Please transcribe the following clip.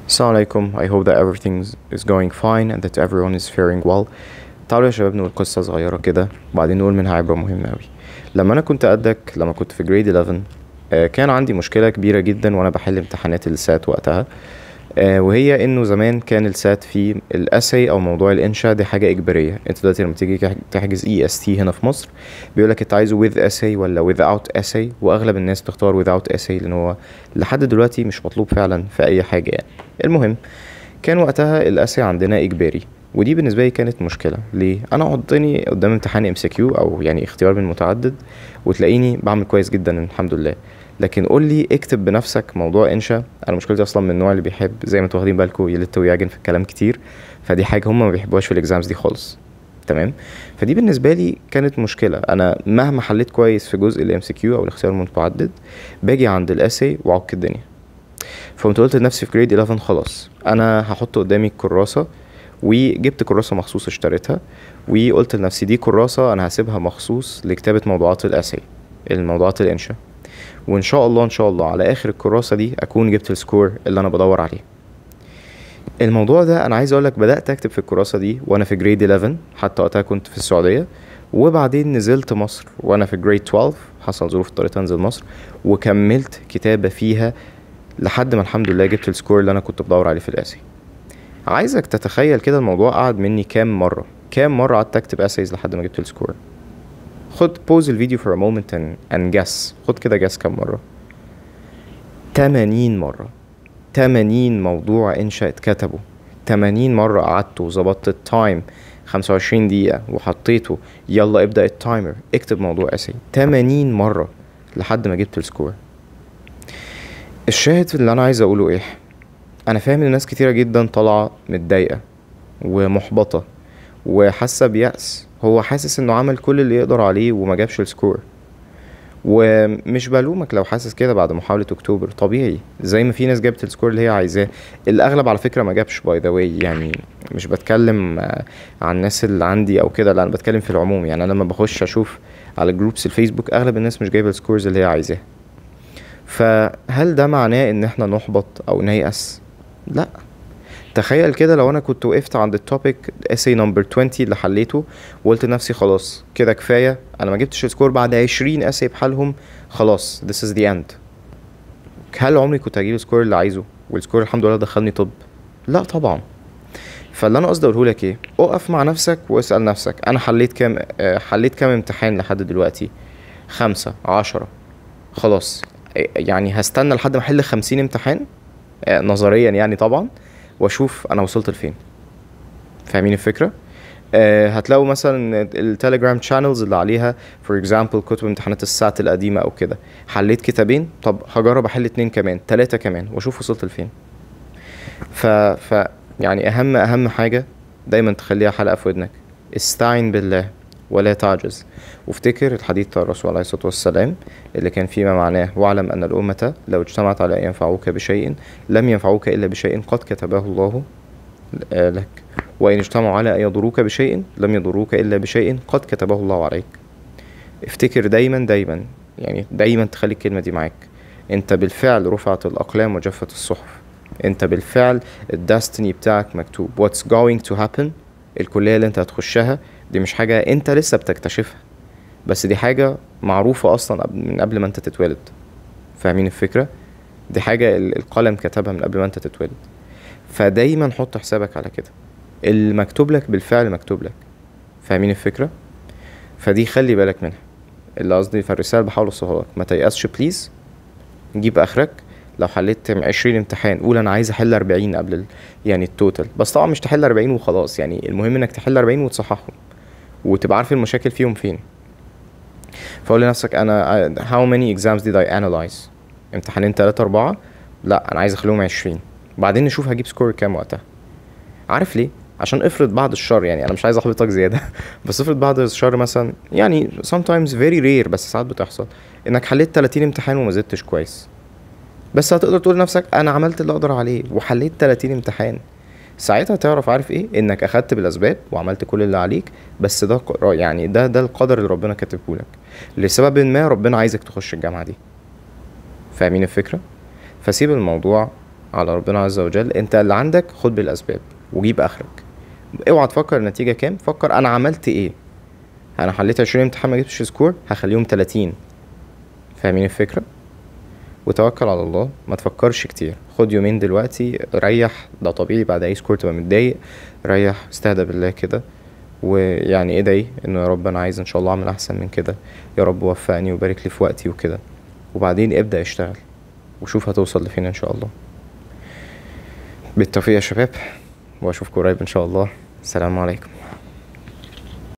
السلام عليكم. I hope that everything is going fine and that everyone is faring well. تعالوا يا شباب نقول قصة صغيرة كده وبعدين نقول منها عبرة مهمة أوي. لما أنا كنت قدك لما كنت في جريد 11 كان عندي مشكلة كبيرة جدا وأنا بحل امتحانات السات وقتها. وهي إنه زمان كان السات في الأساي أو موضوع الإنشاء دي حاجة إجبارية. أنت دلوقتي لما تيجي تحجز EST هنا في مصر بيقولك أنت عايزه with essay ولا without essay، وأغلب الناس تختار without essay لأن هو لحد دلوقتي مش مطلوب فعلا في أي حاجة يعني. المهم كان وقتها الاساي عندنا اجباري، ودي بالنسبه لي كانت مشكله. ليه؟ انا حطني قدام امتحان MCQ او يعني اختيار من متعدد وتلاقيني بعمل كويس جدا الحمد لله، لكن قول لي اكتب بنفسك موضوع انشا. انا مشكلتي اصلا من النوع اللي بيحب زي ما انتوا واخدين بالكم يلت ويعجن في الكلام كتير، فدي حاجه هم ما بيحبوهاش في الاكزامز دي خالص. تمام. فدي بالنسبه لي كانت مشكله. انا مهما حليت كويس في جزء الMCQ او الاختيار المتعدد باجي عند الاساي وعك الدنيا. فقمت قلت لنفسي في جريد 11 خلاص انا هحط قدامي الكراسه، وجبت كراسه مخصوص اشتريتها، وقلت لنفسي دي كراسه انا هسيبها مخصوص لكتابه موضوعات الاساي، الموضوعات الانشاء، وان شاء الله ان شاء الله على اخر الكراسه دي اكون جبت السكور اللي انا بدور عليه. الموضوع ده انا عايز اقولك بدات اكتب في الكراسه دي وانا في جريد 11، حتى وقتها كنت في السعوديه، وبعدين نزلت مصر وانا في جريد 12، حصل ظروف اضطريت انزل مصر وكملت كتابه فيها لحد ما الحمد لله جبت السكور اللي انا كنت بدور عليه في الاسي. عايزك تتخيل كده الموضوع قعد مني كام مره قعدت اكتب اسايز لحد ما جبت السكور. خد بوز الفيديو for a moment and guess. خد كده guess كام مره. 80 مره. 80 موضوع انشاء اتكتبوا. 80 مره قعدت وظبطت التايم 25 دقيقه وحطيته يلا ابدا التايمر اكتب موضوع اساي 80 مره لحد ما جبت السكور. الشاهد اللي انا عايز اقوله ايه؟ انا فاهم ان ناس كتيره جدا طالعه متضايقه ومحبطه وحاسه بيأس. هو حاسس انه عمل كل اللي يقدر عليه وما جابش السكور، ومش بلومك لو حاسس كده بعد محاولة اكتوبر. طبيعي زي ما في ناس جابت السكور اللي هي عايزاه، الاغلب على فكرة ما جابش باي ذا واي. يعني مش بتكلم عن الناس اللي عندي او كده، لا انا بتكلم في العموم. يعني انا لما بخش اشوف على جروبس الفيسبوك اغلب الناس مش جايبة السكورز اللي هي عايزاها. فهل ده معناه ان احنا نحبط او نيأس؟ لا. تخيل كده لو انا كنت وقفت عند التوبيك essay number 20 اللي حليته وقلت لنفسي خلاص كده كفاية، انا ما جبتش السكور بعد 20 essay بحالهم، خلاص this is the end. هل عمري كنت هجيب السكور اللي عايزه والسكور الحمد لله دخلني طب؟ لا طبعا. فاللي انا قصدي اقوله لك ايه، اقف مع نفسك واسأل نفسك انا حليت كام امتحان لحد دلوقتي؟ 5 10. خلاص يعني هستنى لحد ما احل 50 امتحان نظريا يعني طبعا، واشوف انا وصلت لفين. فاهمين الفكره؟ هتلاقوا مثلا التليجرام شانلز اللي عليها فور اكزامبل كتب امتحانات الساعات القديمه او كده، حليت كتابين، طب هجرب احل 2 كمان 3 كمان واشوف وصلت لفين. ف يعني اهم حاجه دايما تخليها حلقه في ودنك، استعن بالله ولا تعجز. وافتكر الحديث بتاع الرسول عليه الصلاة والسلام اللي كان فيما معناه واعلم أن الأمة لو اجتمعت على أن ينفعوك بشيء لم ينفعوك إلا بشيء قد كتبه الله لك، وإن اجتمعوا على أن يضروك بشيء لم يضروك إلا بشيء قد كتبه الله عليك. افتكر دايما يعني دايما تخلي الكلمة دي معاك. انت بالفعل رفعت الأقلام وجفت الصحف. انت بالفعل الدستني بتاعك مكتوب. what's going to happen. الكلية اللي انت هتخشها دي مش حاجة انت لسه بتكتشفها، بس دي حاجة معروفة اصلا من قبل ما انت تتولد. فاهمين الفكرة؟ دي حاجة القلم كتبها من قبل ما انت تتولد. فدايما حط حسابك على كده، المكتوب لك بالفعل مكتوب لك. فاهمين الفكرة؟ فدي خلي بالك منها. اللي قصدي في الرسالة بحاول اوصلها لك، ما تيأسش بليز، جيب اخرك. لو حليت 20 امتحان قول انا عايز احل 40 قبل يعني التوتال، بس طبعا مش تحل 40 وخلاص. يعني المهم انك تحل 40 وتصححهم وتبقى عارف المشاكل فيهم فين. فقول لنفسك انا how many exams did I analyze. امتحانين 3 4، لا انا عايز اخليهم 20، بعدين نشوف هجيب سكور كام وقتها. عارف ليه؟ عشان افرض بعد الشر، يعني انا مش عايز احبطك زياده بس افرض بعد الشر مثلا، يعني sometimes very rare بس ساعات بتحصل، انك حليت 30 امتحان وما زدتش كويس، بس هتقدر تقول لنفسك انا عملت اللي اقدر عليه وحليت 30 امتحان. ساعتها تعرف عارف ايه، انك اخدت بالاسباب وعملت كل اللي عليك، بس ده يعني ده القدر اللي ربنا كاتبه لك، لسبب ما ربنا عايزك تخش الجامعه دي. فاهمين الفكره؟ فسيب الموضوع على ربنا عز وجل. انت اللي عندك خد بالاسباب وجيب اخرك. اوعى تفكر النتيجة كام، فكر انا عملت ايه. انا حليت 20 امتحان ما جبتش سكور، هخليهم 30. فاهمين الفكرة؟ وتوكل على الله، ما تفكرش كتير. خد يومين دلوقتي ريح، ده طبيعي بعد اي سكور تبقى متضايق. ريح، استهدى بالله كده، ويعني ادعي انه يا رب انا عايز ان شاء الله اعمل احسن من كده، يا رب وفقني وبارك لي في وقتي وكده. وبعدين ابدأ اشتغل وشوف هتوصل لفين ان شاء الله. بالتوفيق يا شباب، واشوفكم قريب ان شاء الله. السلام عليكم.